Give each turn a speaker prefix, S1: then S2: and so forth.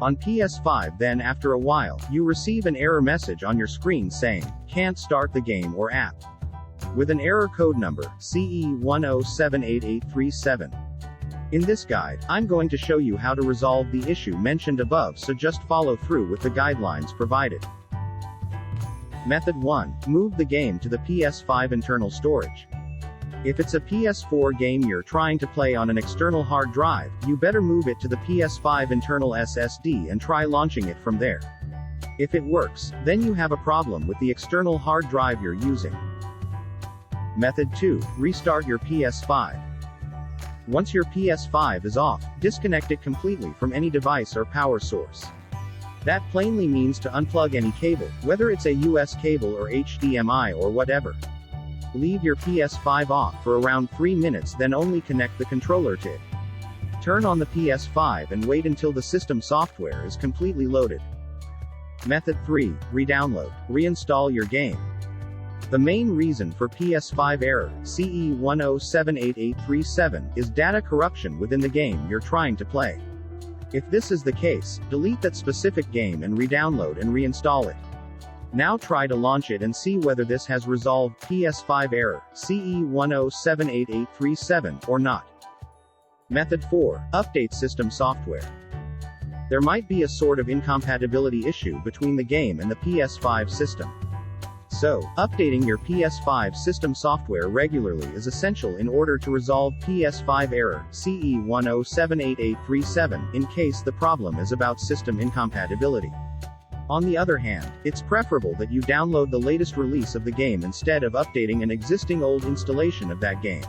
S1: On PS5 then after a while, you receive an error message on your screen saying, "Can't start the game or app," with an error code number, CE-107883-7. In this guide, I'm going to show you how to resolve the issue mentioned above, so just follow through with the guidelines provided. Method 1. Move the game to the PS5 internal storage. If it's a PS4 game you're trying to play on an external hard drive, you better move it to the PS5 internal SSD and try launching it from there. If it works, then you have a problem with the external hard drive you're using. Method 2. Restart your PS5. Once your PS5 is off, disconnect it completely from any device or power source. That plainly means to unplug any cable, whether it's a US cable or HDMI or whatever. Leave your PS5 off for around 3 minutes, then only connect the controller to it. Turn on the PS5 and wait until the system software is completely loaded. Method 3. Re-download. Reinstall your game. The main reason for PS5 error, CE-107883-7, is data corruption within the game you're trying to play. If this is the case, delete that specific game and re-download and reinstall it. Now try to launch it and see whether this has resolved PS5 error, CE-107883-7, or not. Method 4. Update system software. There might be a sort of incompatibility issue between the game and the PS5 system. So, updating your PS5 system software regularly is essential in order to resolve PS5 error, CE-107883-7, in case the problem is about system incompatibility. On the other hand, it's preferable that you download the latest release of the game instead of updating an existing old installation of that game.